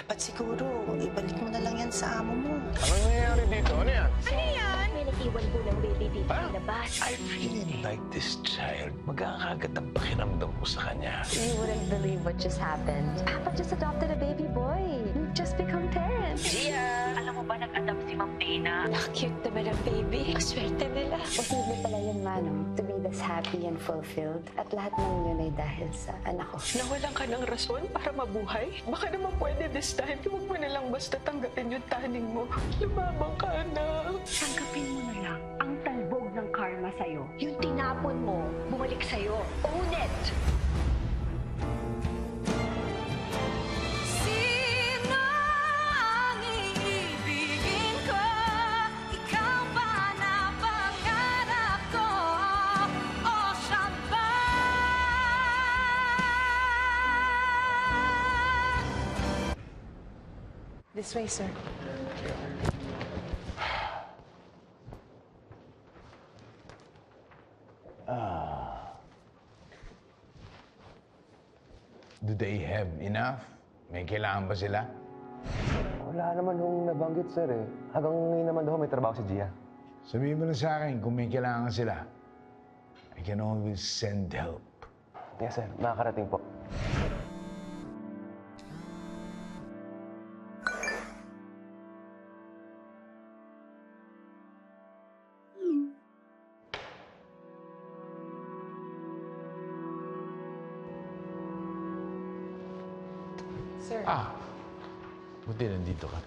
Dapat siguro, ibalik mo na lang yan sa amo mo. Ano nangyayari dito? Ano yan? Ano yan? May nag-iwan po ng baby dito sa labas. I really like this child. Magkakagat ang pakiramdam ko sa kanya. You wouldn't believe what just happened. Papa just adopted a baby boy. You've just become parents. Gia! Alam mo ba nag-adopt si Ma'am Dana? Cute naman ang baby. Aswerte nila. Posible pala yun, Manong, to be this happy and fulfilled. At lahat ng yun ay dahil sa anak ko. Nawalan ka ng rason para mabuhay? Baka naman pwede this time, huwag mo na lang basta tanggapin yung taning mo. Lumabang ka na. Tanggapin mo na lang ang talbog ng karma sa'yo. Yung tinapon mo, bumalik sa'yo. Own it! Sino ang iibigin ko? Ikaw ba na pangarap ko? O siya ba? This way, sir. Do they have enough? May kailangan ba sila? Wala naman hong nabanggit, sir eh. Hanggang ngayon naman daw may trabaho si Gia. Sabihin mo na sa akin kung may kailangan sila. I can always send help. Yes, sir. Makakarating po. Sir. Buti nandito ka.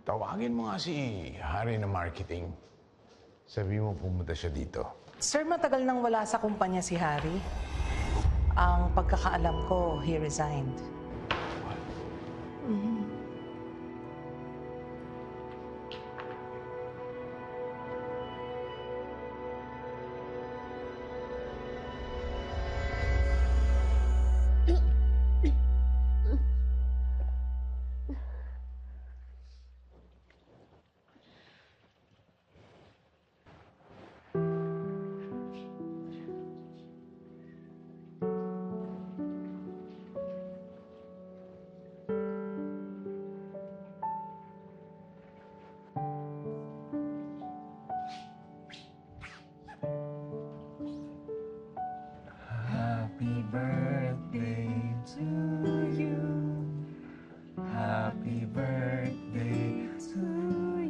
Tawagin mo nga si Hari ng Marketing. Sabi mo pumunta siya dito. Sir, matagal nang wala sa kumpanya si Harry. Ang pagkakaalam ko, he resigned. Happy birthday to you. Happy birthday to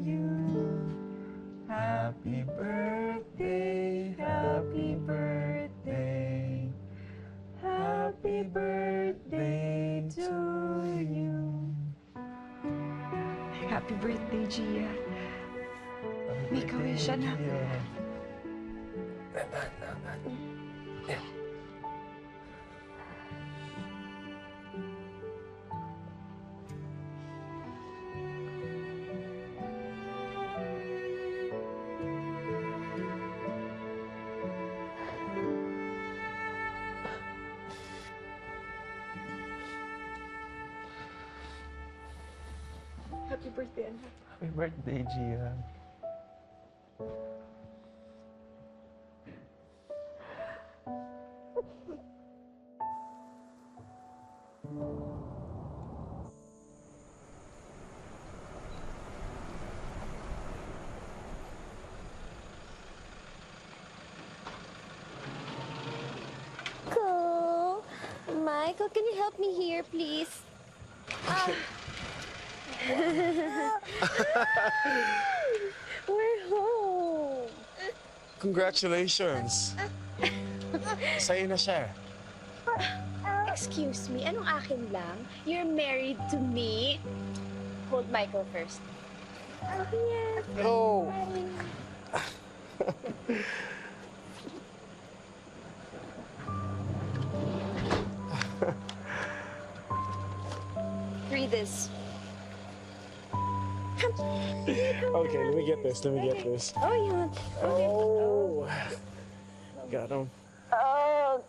you. Happy birthday, happy birthday. Happy birthday to you. Happy birthday, Gia. Make a wish, anak. Happy birthday, anak. Happy birthday, Gia. Michael! Michael, can you help me here, please? We're home. Congratulations. Sa'yo na siya. Excuse me, anong akin lang? You're married to me? Hold Michael first. Oh, yes. No. Read this. Okay, let me get this. Let me get this. Oh, you want? Okay. Oh. Got him. Oh.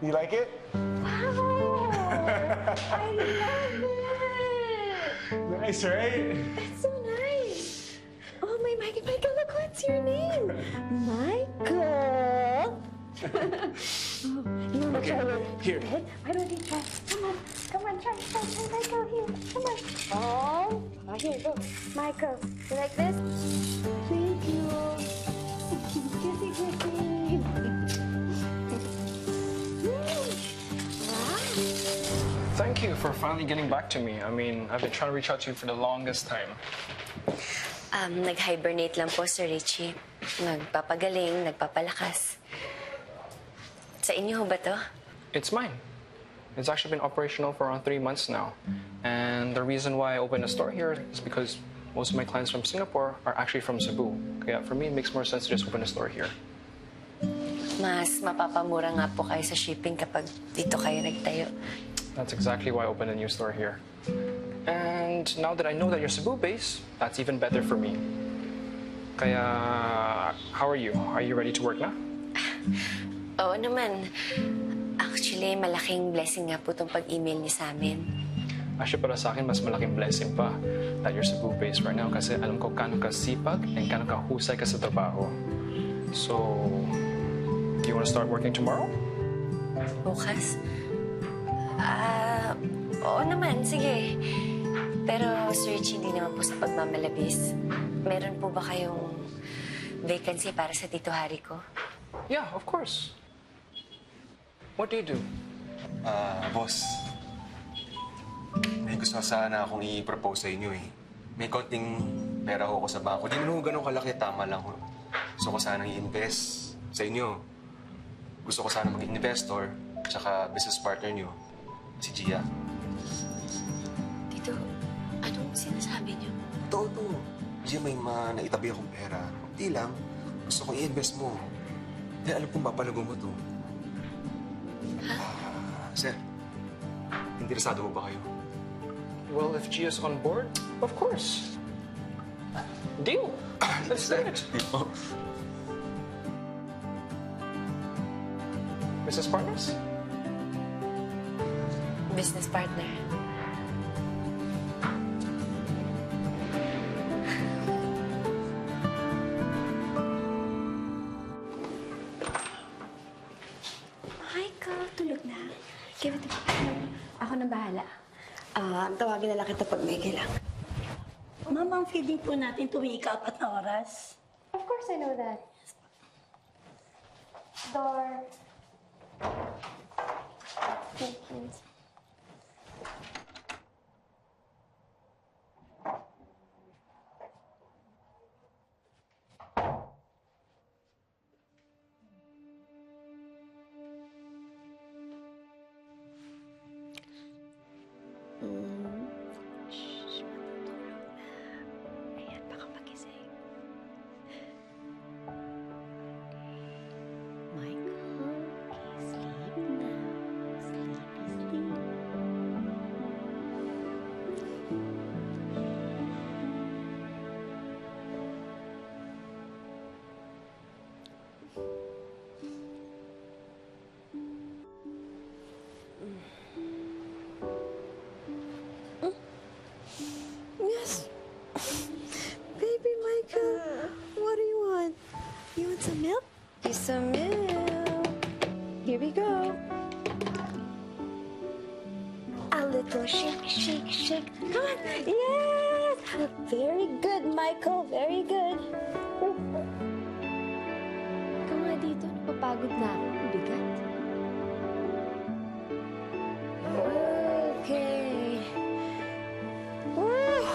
You like it? Wow! I love it! Nice, right? That's so nice. Oh, Michael, look, what's your name? Michael. Oh, you want to try your Here. bed? Why don't you try? Come on, try, Michael, here. Come on. Oh, here, go. Michael, you like this? Thank you. Kissy, kissy. Wow. Thank you for finally getting back to me. I mean, I've been trying to reach out to you for the longest time. Nag-hibernate lang po, Sir Richie. Nagpapagaling, nagpapalakas. Sa inyo ho ba to? It's mine. It's actually been operational for around 3 months now. And the reason why I opened a store here is because most of my clients from Singapore are actually from Cebu. Kaya for me, it makes more sense to just open a store here. Mas mapapamura nga po kayo sa shipping kapag dito kayo nagtayo. That's exactly why I opened a new store here. And now that I know that you're Cebu-based, that's even better for me. Kaya, how are you? Are you ready to work na? Oo naman. Actually, malaking blessing nga po itong pag-email niyo sa amin. Actually, para sa akin, mas malaking blessing pa that you're Cebu-based right now kasi alam ko kano ka sipag and kano ka husay ka sa trabaho. So, do you want to start working tomorrow? Bukas? Oo naman, sige. Pero, Sir Richie, hindi naman po sa pagmamalabis. Meron po ba kayong vacancy para sa Tito Hari ko? Yeah, of course. What do you do? Boss. May gusto sana akong i-propose sa inyo eh. May konting pera ho ko sa bangko. Di naman ho ganun kalaki, tama lang ho. Gusto ko sanang i-invest sa inyo. Gusto ko sana maging investor, tsaka business partner niyo, si Gia. Tito, anong sinasabi niyo? Totoo to. Gia, may naitabi akong pera. Hindi lang, gusto ko i-invest mo. Dahil alam kong mapalago mo to. Sir, interesado mo ba kayo? Well, if Gia's on board, of course. Deal. Let's do it. Business partners? Business partner. Michael, tulog na. Give it to me. Ako na bahala. Tawagin na lang kita pag may kailangan. Ma'am, ang feeding po natin tuwing ika-4 na oras. Of course, I know that. Door. Thank you. Ayan, baka magising. Michael, sleep now. Sleepy, sleep. Yes. Baby Michael, what do you want? You want some milk? Here's some milk. Here we go. A little shake, shake, shake. Come on. Yes. Very good, Michael. Very good. Ikaw nga dito, napapagod na ako. Bigat. Okay. Woo.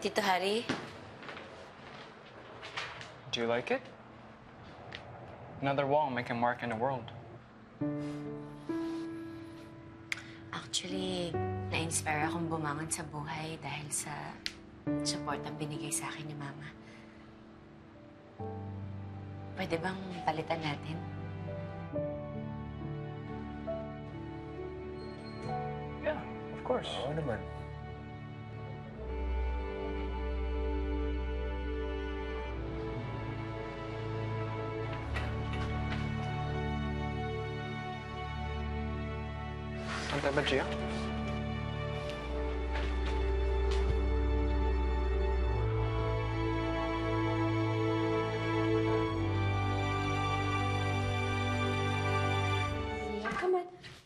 Tito Hari, Do you like it? Another wall making mark in the world. actually, na-inspire akong bumangon sa buhay dahil sa support ang binigay sa akin ni Mama. Pwede bang palitan natin? Yeah, of course. Oo naman. Antay ba, Gia?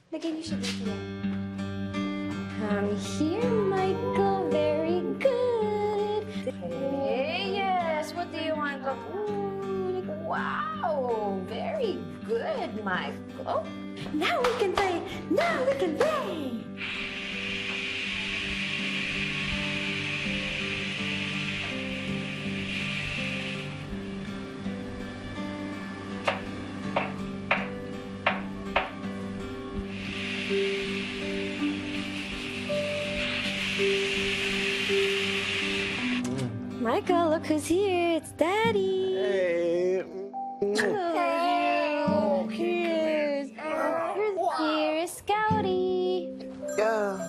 Lagyan niyo siya dito yan. Here, Michael. Very good. Hey, yes. What do you want? Ooh, wow. Very good, Michael. Now we can play! Now we can play! Michael, look who's here. It's Daddy. Hey. Oh, here's Scouty. Yeah.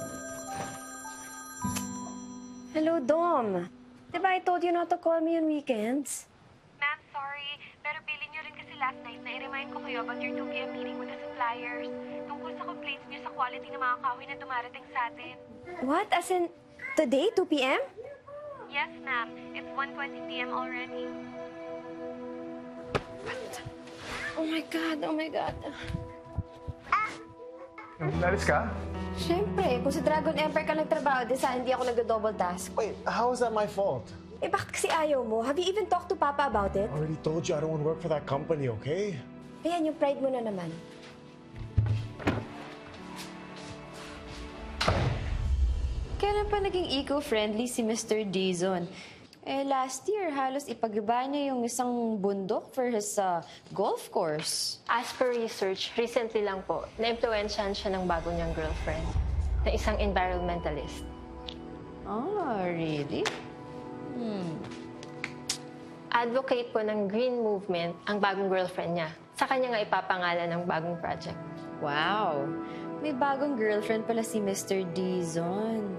Hello, Dom. Diba I told you not to call me on weekends? Ma'am, sorry. Pero feeling niyo rin kasi last night na i-remind ko kayo about your 2 p.m. meeting with the suppliers. Tungkol sa complaints niyo sa quality ng mga kahoy na dumarating sa atin. What? As in, today, 2 p.m.? Yes, ma'am. It's 1:20 p.m. already. Oh my God, oh my God. Nalis ka? Siyempre, kung sa Dragon Empire ka nagtrabaho, di sana hindi ako nag-double task. Wait, how is that my fault? Eh, bakit kasi ayaw mo? Have you even talked to Papa about it? I already told you I don't want to work for that company, okay? Ayan, yung pride mo na naman. Kailan pa naging eco-friendly si Mr. Dizon? Eh, last year, halos ipag-iba niya yung isang bundok for his golf course. As per research, recently lang po, na-influensyahan siya ng bago niyang girlfriend, na isang environmentalist. Oh, really? Advocate po ng green movement ang bagong girlfriend niya. Sa kanya nga ipapangalan ng bagong project. Wow! May bagong girlfriend pala si Mr. Dizon.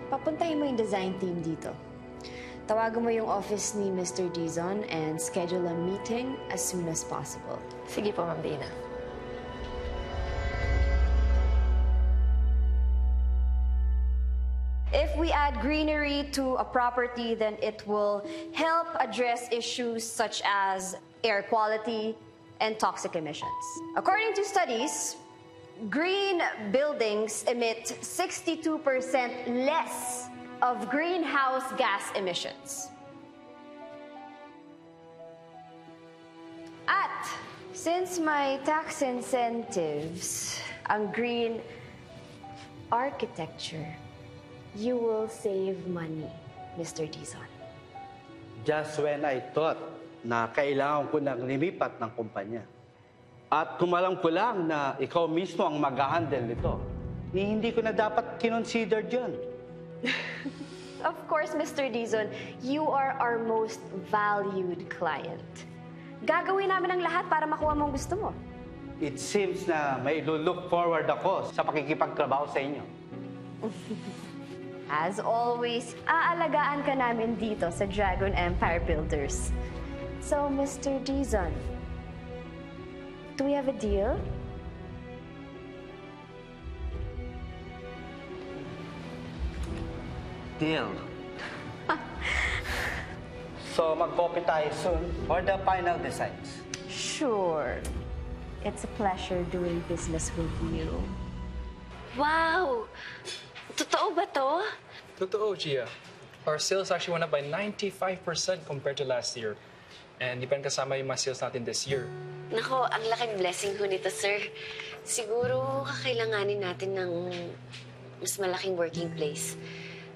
Papuntahin mo yung design team dito. Tawagan mo yung office ni Mr. Dizon and schedule a meeting as soon as possible. Sige po, Ma'am Dana. If we add greenery to a property, then it will help address issues such as air quality and toxic emissions. According to studies, green buildings emit 62% less of greenhouse gas emissions. At since my tax incentives ang green architecture, you will save money, Mr. Dizon. Just when I thought na kailangan ko nang lumipat ng kumpanya. At kumalam ko lang na ikaw mismo ang mag-handle nito. Hindi ko na dapat kinonsider dyan. Of course, Mr. Dizon, you are our most valued client. Gagawin namin ang lahat para makuha mo ang gusto mo. It seems na may look forward ako sa pakikipagtrabaho sa inyo. As always, aalagaan ka namin dito sa Dragon Empire Builders. So, Mr. Dizon, do we have a deal? Deal. So, mag-copy tayo soon for the final designs. Sure. It's a pleasure doing business with you. Wow! Totoo ba to? Totoo, Gia. Our sales actually went up by 95% compared to last year. And di pa rin kasama yung mga sales natin this year. Nako, ang laking blessing ho nito, sir. Siguro kakailanganin natin ng mas malaking working place.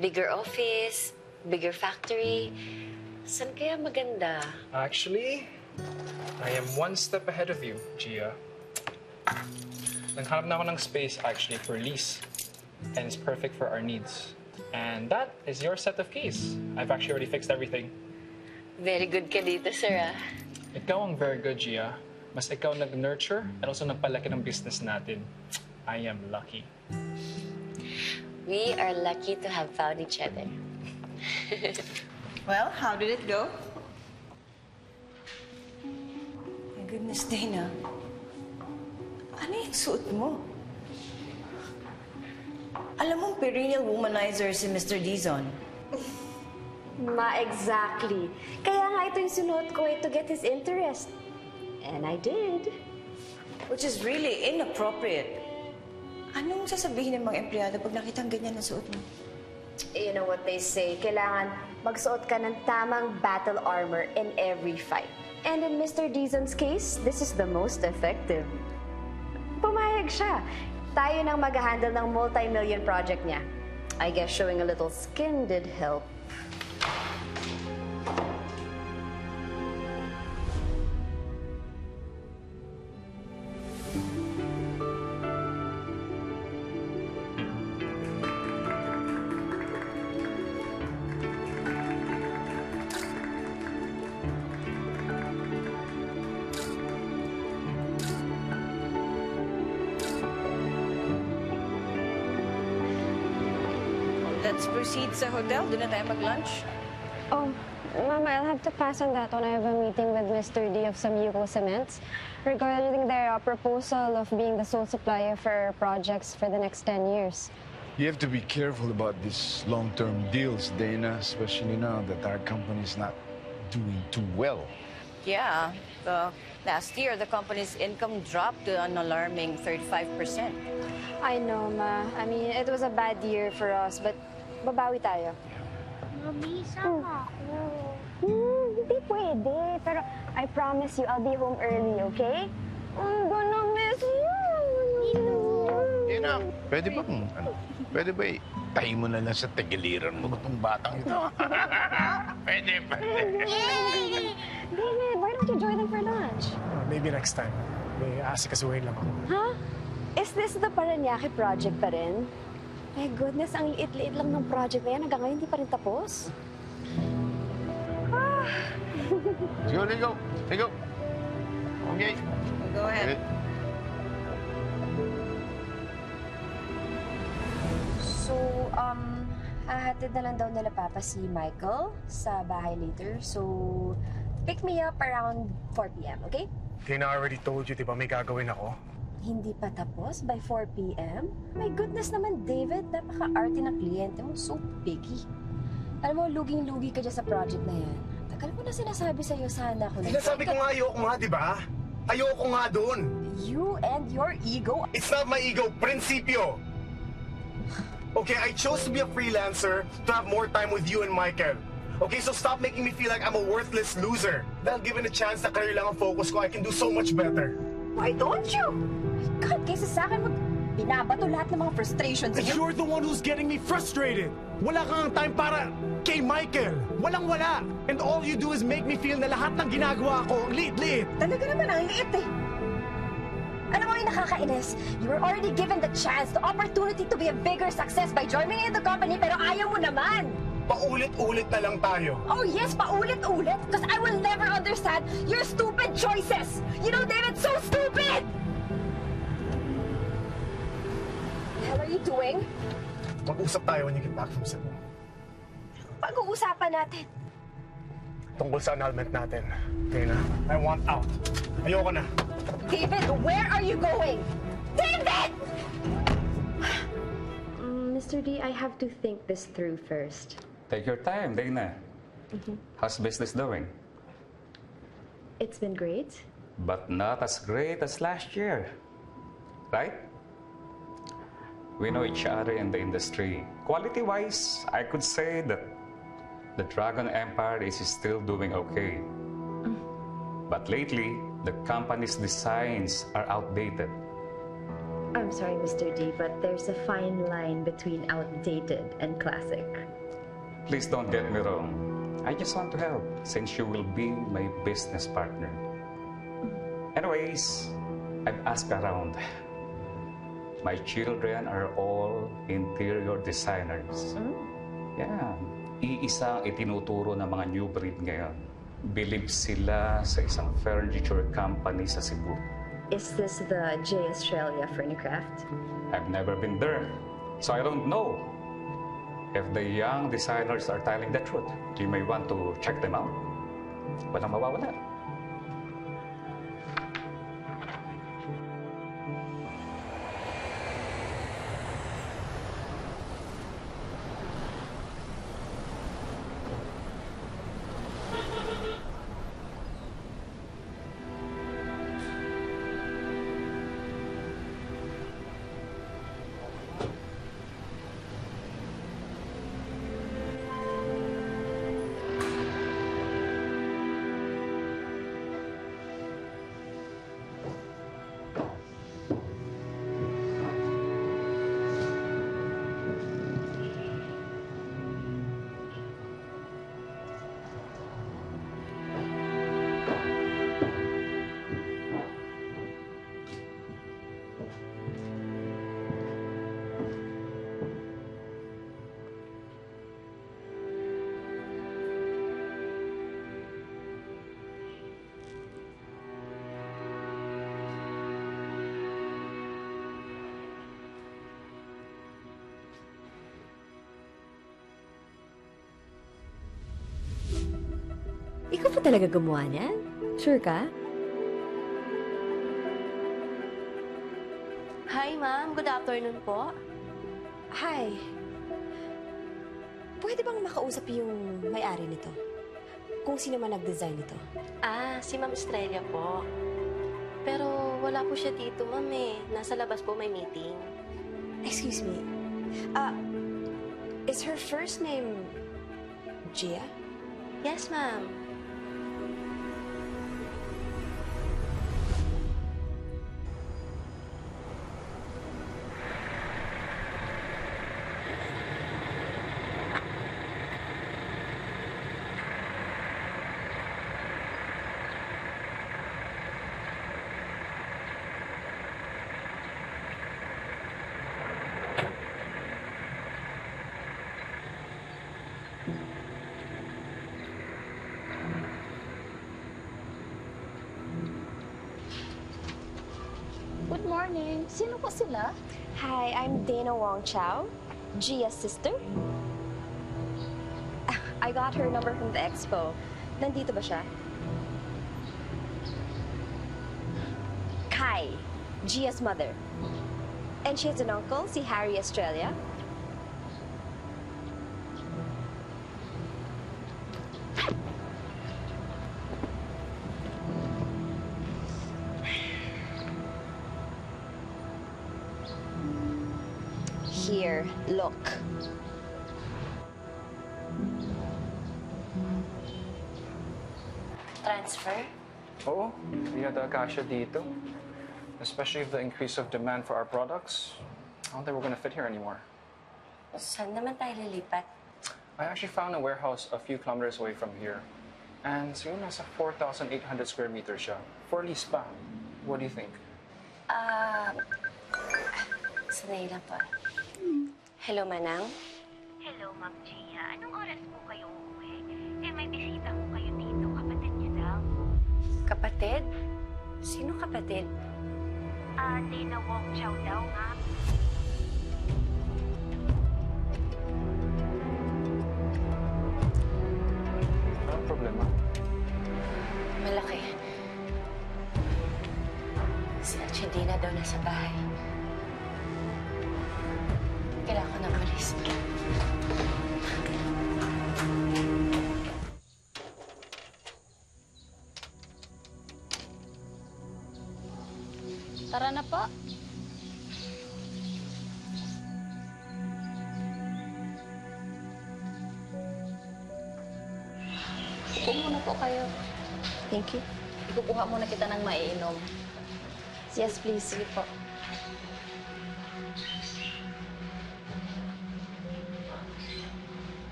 Bigger office, bigger factory. Saan kaya maganda? Actually, I am one step ahead of you, Gia. Naghanap na ako ng space actually for lease. And it's perfect for our needs. And that is your set of keys. I've actually already fixed everything. Very good ka dito, sir, ah. Ikaw ang very good, Gia. Mas ikaw nag-nurture and also nagpalaki ng business natin. I am lucky. We are lucky to have found each other. Well, how did it go? My goodness, Dana. Ano yung suot mo? Alam mong perennial womanizer si Mr. Dizon. Exactly. Kaya nga ito yung sinuot ko to get his interest. And I did. which is really inappropriate. Anong sasabihin ng mga empleyado pag nakita ang ganyan na suot mo? You know what they say, kailangan magsuot ka ng tamang battle armor in every fight. And in Mr. Dizon's case, this is the most effective. Pumayag siya. Tayo nang mag-handle ng multi-million project niya. I guess showing a little skin did help. Let's proceed sa hotel. Doon na tayo mag-lunch. Oh, Mama, I'll have to pass on that when I have a meeting with Mr. D of Samyuko Cements regarding their proposal of being the sole supplier for projects for the next 10 years. You have to be careful about these long-term deals, Dana, especially now that our company's not doing too well. Yeah. Last year, the company's income dropped to an alarming 35%. I know, Ma. I mean, it was a bad year for us, but babawi tayo. Mami, sama ako. Hindi pwede. Pero I promise you, I'll be home early, okay? I'm gonna miss you. Dana, pwede ba tayo mo na lang sa tagiliran mo itong batang ito? Pwede. David, why don't you join them for lunch? Maybe next time. May asikasuhin lang ako. Huh? Is this the Parañaque project pa rin? My goodness, ang liit-liit lang ng project na yan. Hanggang ngayon, hindi pa rin tapos. Sige, ligo. Okay. Go ahead. So, hahatid na lang daw nila Papa si Michael sa bahay later. So, pick me up around 4 p.m., okay? Dana already told you, di ba may gagawin ako? Hindi pa tapos by 4 p.m.? My goodness naman, David. Napaka-arte ng kliyente mo. So picky. Alam mo, luging-lugi ka dyan sa project na yan. Tagal ko na sinasabi sa'yo, sana ako Sinasabi ko nga ayoko nga, di ba? Ayoko nga dun. You and your ego. It's not my ego, prinsipyo. Okay, I chose to be a freelancer to have more time with you and Michael. Okay, so stop making me feel like I'm a worthless loser. Dahil given a chance na career lang ang focus ko, I can do so much better. Why don't you? God, kaysa sa akin, binabato lahat ng mga frustrations And you're the one who's getting me frustrated. Wala kang time para kay Michael. Walang-wala. And all you do is make me feel na lahat ng ginagawa ko, ang liit-liit. Talaga naman, ang liit eh. Alam mo yung nakakainis? You were already given the chance, the opportunity to be a bigger success by joining in the company, pero ayaw mo naman. Paulit-ulit na lang tayo. Oh yes, paulit-ulit. Because I will never understand your stupid choices. You know, David, so stupid! What the hell are you doing? Mag-usap tayo when you get back from Cebu. Pag-uusapan natin. Tungkol sa annulment natin. Dana, I want out. Ayoko na. David, where are you going? David! Mr. D, I have to think this through first. Take your time, Dana. How's business doing? It's been great. But not as great as last year. Right? We know each other in the industry. Quality-wise, I could say that the Dragon Empire is still doing okay. But lately, the company's designs are outdated. I'm sorry, Mr. D, but there's a fine line between outdated and classic. Please don't get me wrong. I just want to help since you will be my business partner. Anyways, I've asked around. My children are all interior designers. Yeah. Iisa ang itinuturo ng mga new breed ngayon. Believe sila sa isang furniture company sa Cebu. Is this the J. Australia Furnicraft? I've never been there, so I don't know if the young designers are telling the truth. You may want to check them out. Walang mawawala. Ikaw ba talaga gumawa niyan? Sure ka? Hi, ma'am. Good afternoon po. Hi. Pwede bang makausap yung may-ari nito? Kung sino man nag-design nito. Si Ma'am Estrella po. Pero wala po siya dito, ma'am eh. Nasa labas po may meeting. Excuse me. Is her first name Gia? Yes, ma'am. Good morning. Sino po sila? Hi, I'm Dana Wong Chow, Gia's sister. I got her number from the expo. Nandito ba siya? Kai, Gia's mother. And she has an uncle, si Harry Estrella. Here, look. Transfer? Oo, hindi na talaga kasya dito. Especially with the increase of demand for our products. I don't think we're gonna fit here anymore. Saan naman tayo lilipat? I actually found a warehouse a few kilometers away from here. And siguro nasa 4,800 square meters siya. For lease pa. What do you think? Sanay lang po. Hello, Manang? Hello, Ma'am Gia. Anong oras po kayo uuwi? May bisita po kayo dito. Kapatid niyo daw. Kapatid? Sino kapatid? Dana Wong Chow daw, ma'am. Anong problema? Malaki. Si Argentina daw nasa bahay. Kailangan ko na umalis. Tara na po. Upo muna po kayo. Thank you. Ikukuha muna kita ng maiinom. Yes, please. Sige po.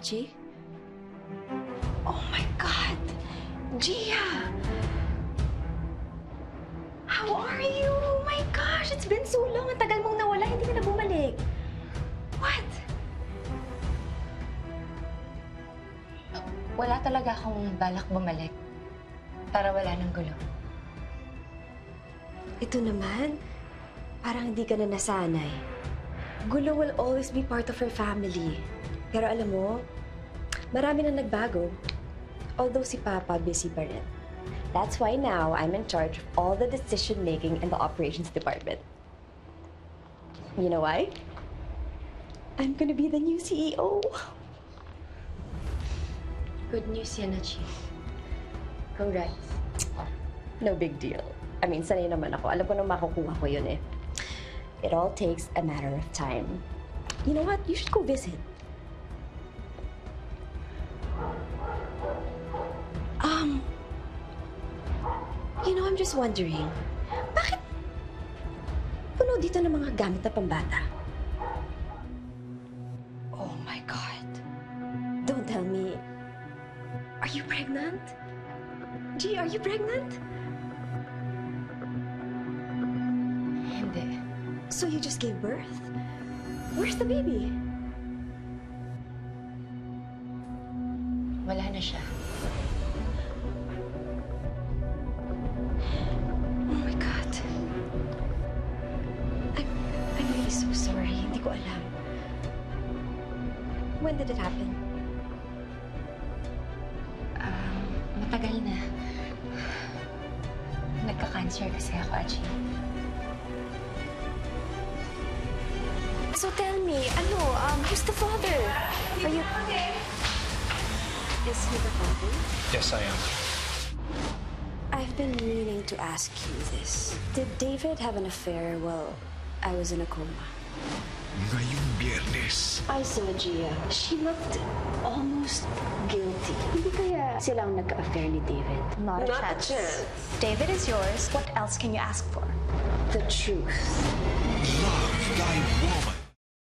Archie? Oh my God! Gia! How are you? Oh my gosh, it's been so long. Ang tagal mong nawala, hindi ka na bumalik. What? Wala talaga akong balak bumalik para wala ng gulo. Ito naman, parang hindi ka na nasanay. Gulo will always be part of our family. Pero alam mo, marami na nagbago. Although si Papa busy pa rin. That's why now I'm in charge of all the decision-making in the operations department. You know why? I'm gonna be the new CEO. Good news yan, Chief. Congrats. No big deal. I mean, sanay naman ako. Alam ko na makukuha ko yun eh. It all takes a matter of time. You know what? You should go visit. You know, I'm just wondering, bakit puno dito ng mga gamit na pambata? Oh my God. Don't tell me. Are you pregnant? Gee, are you pregnant? Hindi. So you just gave birth? Where's the baby? Wala na siya. Oh my God. I'm really so sorry. Hindi ko alam. When did it happen? Matagal na. Nagka-cancer kasi ako, Archie. So tell me, who's the father? Are you... Is he the father? Yes, I am. I've been meaning to ask you this. Did David have an affair while I was in a coma? Ngayong Biyernes. I saw Gia. She looked almost guilty. Hindi kaya silang nagka-affair ni David? Not a chance. David is yours. What else can you ask for? The truth. Love thy woman.